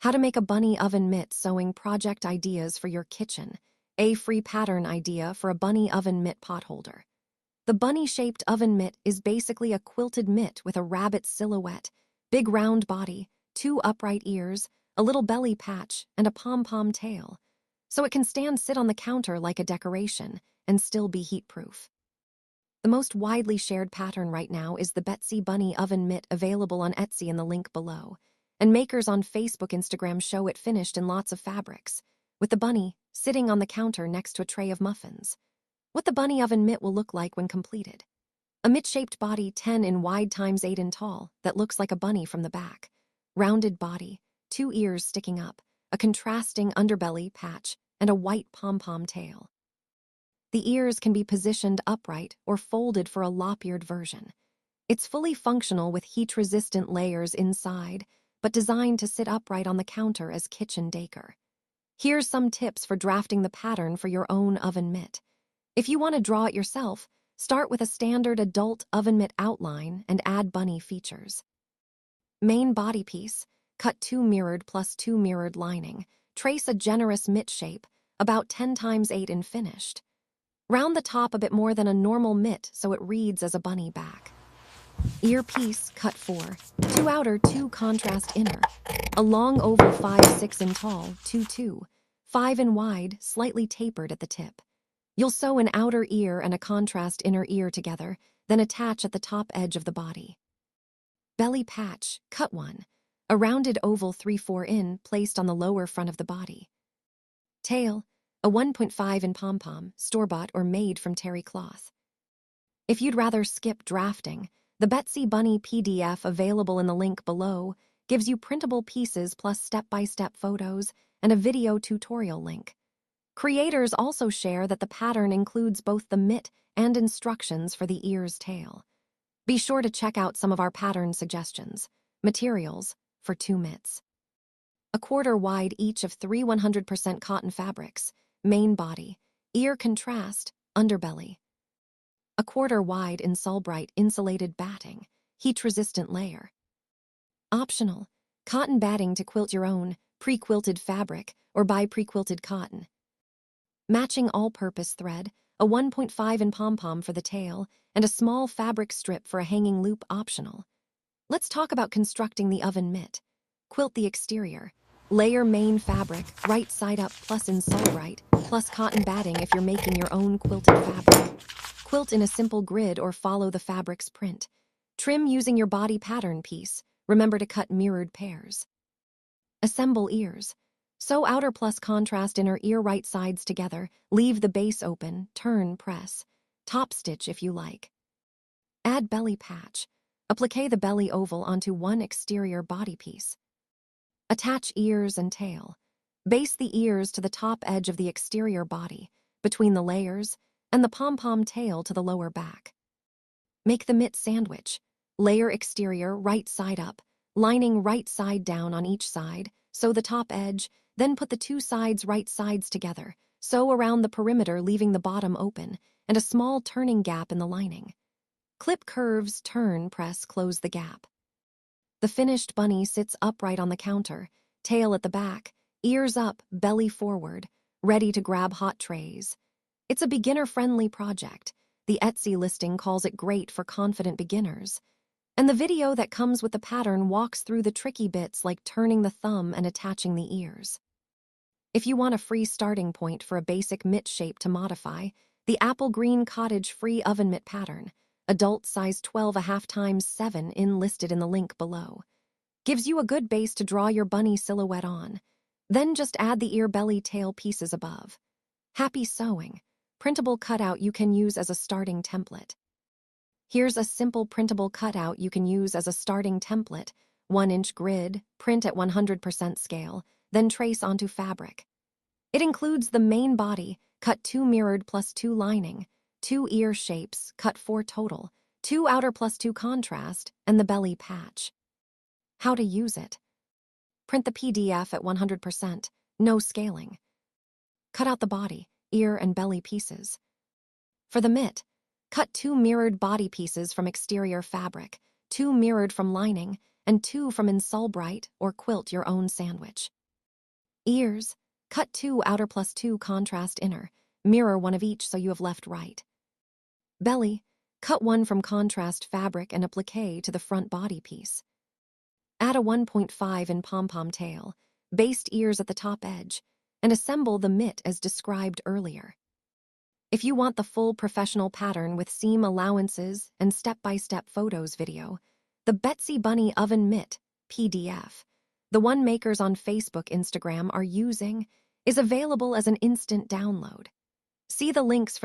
How to make a bunny oven mitt sewing project ideas for your kitchen. A free pattern idea for a bunny oven mitt potholder. The bunny-shaped oven mitt is basically a quilted mitt with a rabbit silhouette, big round body, two upright ears, a little belly patch, and a pom-pom tail. So it can sit on the counter like a decoration and still be heat-proof. The most widely shared pattern right now is the Betsy Bunny Oven Mitt, available on Etsy in the link below. And makers on Facebook, Instagram show it finished in lots of fabrics, with the bunny sitting on the counter next to a tray of muffins. What the bunny oven mitt will look like when completed. A mitt-shaped body 10 in wide times 8 in tall that looks like a bunny from the back. Rounded body, two ears sticking up, a contrasting underbelly patch, and a white pom-pom tail. The ears can be positioned upright or folded for a lop-eared version. It's fully functional with heat-resistant layers inside, but designed to sit upright on the counter as kitchen decor. Here's some tips for drafting the pattern for your own oven mitt. If you want to draw it yourself, start with a standard adult oven mitt outline and add bunny features. Main body piece, cut 2 mirrored plus 2 mirrored lining. Trace a generous mitt shape, about 10 times 8 in finished. Round the top a bit more than a normal mitt so it reads as a bunny back. Ear piece, cut 4, 2 outer, 2 contrast inner. A long oval 5-6 in tall, 2-2, 5 in wide, slightly tapered at the tip. You'll sew an outer ear and a contrast inner ear together, then attach at the top edge of the body. Belly patch, cut 1, a rounded oval 3-4 in placed on the lower front of the body. Tail, a 1.5 in pom-pom, store-bought or made from terry cloth. If you'd rather skip drafting, the Betsy Bunny PDF, available in the link below, gives you printable pieces plus step-by-step photos and a video tutorial link. Creators also share that the pattern includes both the mitt and instructions for the ear's tail. Be sure to check out some of our pattern suggestions. Materials for 2 mitts. 1/4 wide each of 3 100% cotton fabrics. Main body, ear contrast, underbelly. 1/4 wide in Solbright insulated batting, heat-resistant layer. Optional, cotton batting to quilt your own, pre-quilted fabric, or buy pre-quilted cotton. Matching all-purpose thread, a 1.5 in pom-pom for the tail, and a small fabric strip for a hanging loop, optional. Let's talk about constructing the oven mitt. Quilt the exterior. Layer main fabric, right side up plus in Solbright, plus cotton batting if you're making your own quilted fabric. Quilt in a simple grid or follow the fabric's print. Trim using your body pattern piece. Remember to cut mirrored pairs. Assemble ears. Sew outer plus contrast inner ear right sides together. Leave the base open, turn, press. Top stitch if you like. Add belly patch. Applique the belly oval onto one exterior body piece. Attach ears and tail. Base the ears to the top edge of the exterior body, between the layers, and the pom-pom tail to the lower back. Make the mitt sandwich. Layer exterior right side up, lining right side down on each side, sew the top edge, then put the 2 sides right sides together, sew around the perimeter leaving the bottom open, and a small turning gap in the lining. Clip curves, turn, press, close the gap. The finished bunny sits upright on the counter, tail at the back, ears up, belly forward, ready to grab hot trays. It's a beginner-friendly project. The Etsy listing calls it great for confident beginners. And the video that comes with the pattern walks through the tricky bits like turning the thumb and attaching the ears. If you want a free starting point for a basic mitt shape to modify, the apple green cottage free oven mitt pattern, adult size 12.5 times 7 in, listed in the link below, gives you a good base to draw your bunny silhouette on. Then just add the ear, belly, tail pieces above. Happy sewing. Printable cutout you can use as a starting template. Here's a simple printable cutout you can use as a starting template. 1-inch grid, print at 100% scale, then trace onto fabric. It includes the main body, cut 2 mirrored plus 2 lining, 2 ear shapes, cut 4 total, 2 outer plus 2 contrast, and the belly patch. How to use it. Print the PDF at 100%, no scaling. Cut out the body, ear, and belly pieces. For the mitt, cut 2 mirrored body pieces from exterior fabric, 2 mirrored from lining, and 2 from Insulbright or quilt your own sandwich. Ears, cut 2 outer plus 2 contrast inner, mirror one of each so you have left right. Belly, cut 1 from contrast fabric and applique to the front body piece. Add a 1.5 in pom-pom tail, based ears at the top edge, and assemble the mitt as described earlier. If you want the full professional pattern with seam allowances and step-by-step photos video, the Betsy Bunny Oven Mitt PDF, the one makers on Facebook, Instagram are using, is available as an instant download. See the links for